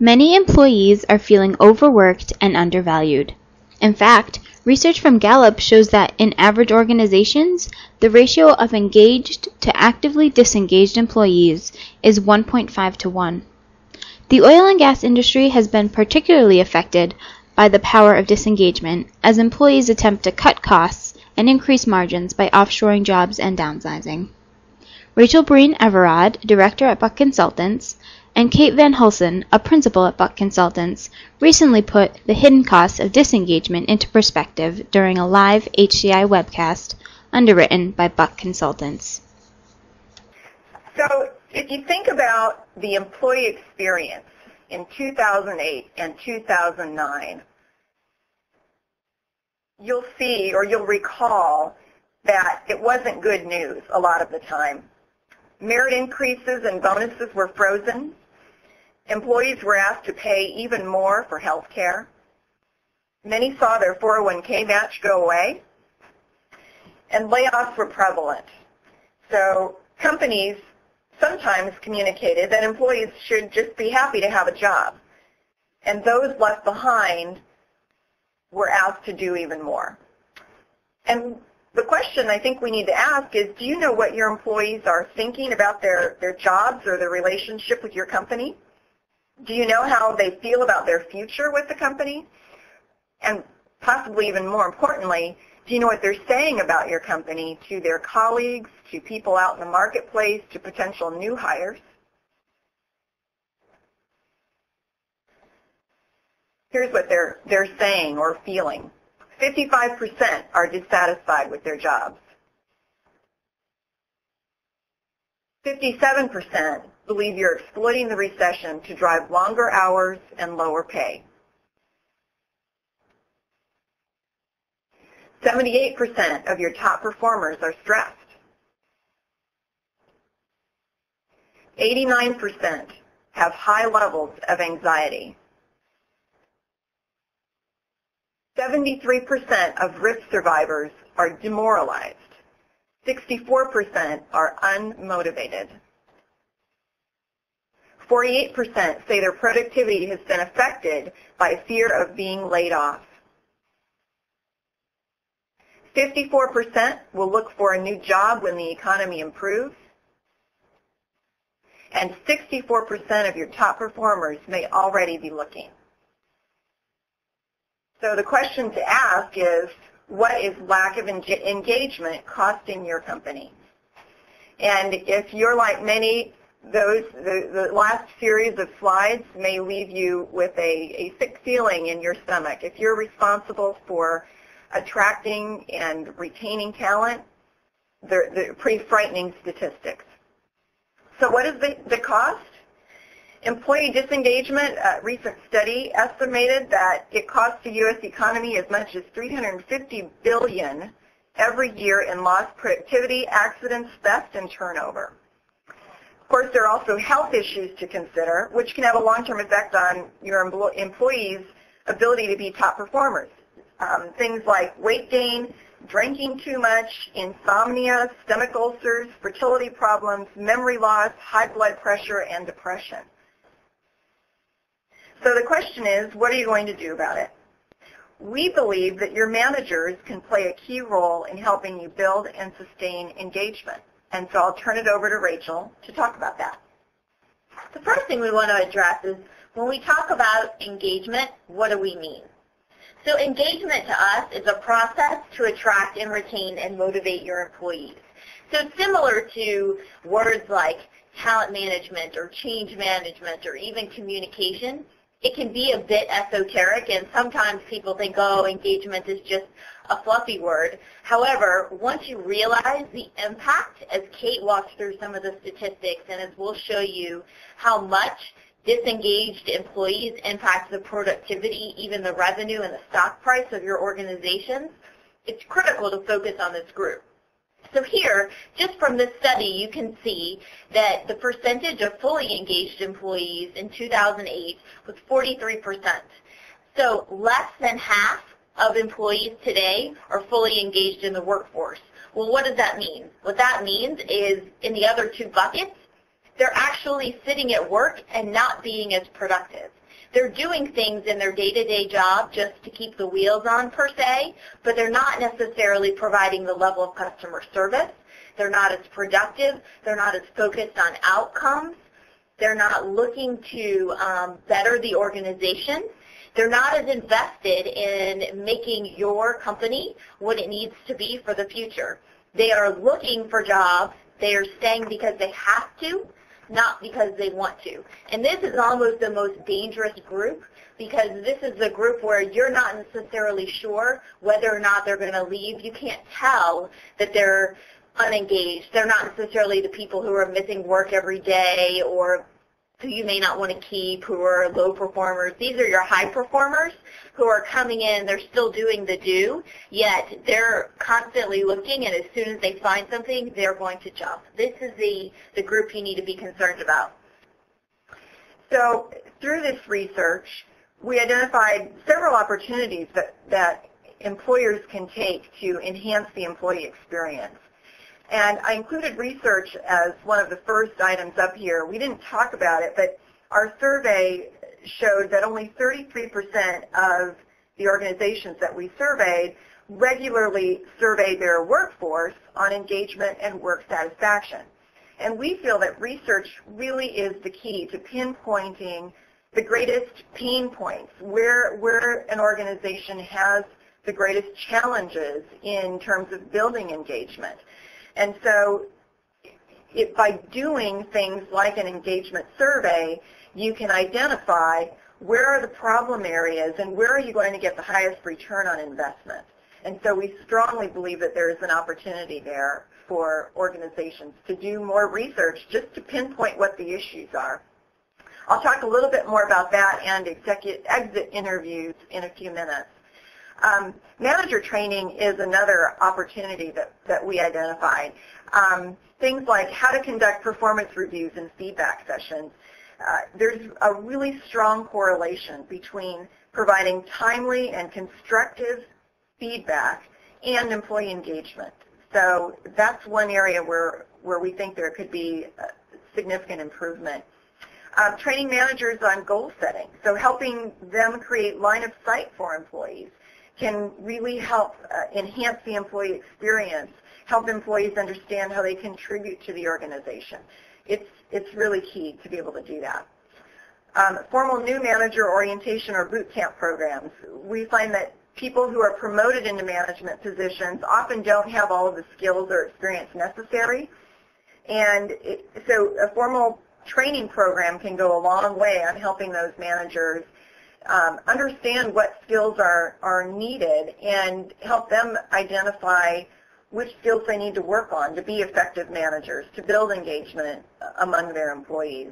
Many employees are feeling overworked and undervalued. In fact, research from Gallup shows that in average organizations, the ratio of engaged to actively disengaged employees is 1.5 to 1. The oil and gas industry has been particularly affected by the power of disengagement as employees attempt to cut costs and increase margins by offshoring jobs and downsizing. Rachel Breen Everard, director at Buck Consultants, and Kate Van Hulsen, a principal at Buck Consultants, recently put the hidden costs of disengagement into perspective during a live HCI Webcast underwritten by Buck Consultants. So if you think about the employee experience in 2008 and 2009, you'll see or you'll recall that it wasn't good news a lot of the time. Merit increases and bonuses were frozen. Employees were asked to pay even more for health care. Many saw their 401k match go away, and layoffs were prevalent. So companies sometimes communicated that employees should just be happy to have a job, and those left behind were asked to do even more. And the question I think we need to ask is, do you know what your employees are thinking about their jobs or their relationship with your company? Do you know how they feel about their future with the company? And possibly even more importantly, do you know what they're saying about your company to their colleagues, to people out in the marketplace, to potential new hires? Here's what they're saying or feeling. 55% are dissatisfied with their jobs. 57% believe you're exploiting the recession to drive longer hours and lower pay. 78% of your top performers are stressed. 89% have high levels of anxiety. 73% of risk survivors are demoralized. 64% are unmotivated. 48% say their productivity has been affected by fear of being laid off. 54% will look for a new job when the economy improves. And 64% of your top performers may already be looking. So the question to ask is, what is lack of engagement costing your company? And if you're like many, the last series of slides may leave you with a sick feeling in your stomach. If you're responsible for attracting and retaining talent, they're pretty frightening statistics. So what is the cost? Employee disengagement, a recent study estimated that it costs the U.S. economy as much as $350 billion every year in lost productivity, accidents, theft, and turnover. Of course, there are also health issues to consider, which can have a long-term effect on your employees' ability to be top performers. Things like weight gain, drinking too much, insomnia, stomach ulcers, fertility problems, memory loss, high blood pressure, and depression. So the question is, what are you going to do about it? We believe that your managers can play a key role in helping you build and sustain engagement. And so I'll turn it over to Rachel to talk about that. The first thing we want to address is when we talk about engagement, what do we mean? So engagement to us is a process to attract and retain and motivate your employees. So similar to words like talent management or change management or even communication, it can be a bit esoteric, and sometimes people think, oh, engagement is just a fluffy word. However, once you realize the impact, as Kate walks through some of the statistics and as we'll show you how much disengaged employees impact the productivity, even the revenue and the stock price of your organizations, it's critical to focus on this group. So here, just from this study, you can see that the percentage of fully engaged employees in 2008 was 43%. So less than half of employees today are fully engaged in the workforce. Well, what does that mean? What that means is in the other two buckets, they're actually sitting at work and not being as productive. They're doing things in their day-to-day job just to keep the wheels on per se, but they're not necessarily providing the level of customer service. They're not as productive. They're not as focused on outcomes. They're not looking to better the organization. They're not as invested in making your company what it needs to be for the future. They are looking for jobs. They are staying because they have to, not because they want to. And this is almost the most dangerous group, because this is the group where you're not necessarily sure whether or not they're going to leave. You can't tell that they're unengaged. They're not necessarily the people who are missing work every day or who you may not want to keep, who are low performers. These are your high performers who are coming in, they're still doing the do, yet they're constantly looking, and as soon as they find something, they're going to jump. This is the group you need to be concerned about. So through this research, we identified several opportunities that employers can take to enhance the employee experience. And I included research as one of the first items up here. We didn't talk about it, but our survey showed that only 33% of the organizations that we surveyed regularly survey their workforce on engagement and work satisfaction. And we feel that research really is the key to pinpointing the greatest pain points, where an organization has the greatest challenges in terms of building engagement. And so by doing things like an engagement survey, you can identify where are the problem areas and where are you going to get the highest return on investment. And so we strongly believe that there is an opportunity there for organizations to do more research just to pinpoint what the issues are. I'll talk a little bit more about that and exit interviews in a few minutes. Manager training is another opportunity that we identified. Things like how to conduct performance reviews and feedback sessions. There's a really strong correlation between providing timely and constructive feedback and employee engagement. So that's one area where we think there could be significant improvement. Training managers on goal setting, so helping them create line of sight for employees can really help enhance the employee experience, help employees understand how they contribute to the organization. It's really key to be able to do that. Formal new manager orientation or boot camp programs. We find that people who are promoted into management positions often don't have all of the skills or experience necessary. And so a formal training program can go a long way on helping those managers understand what skills are needed and help them identify which skills they need to work on to be effective managers, to build engagement among their employees.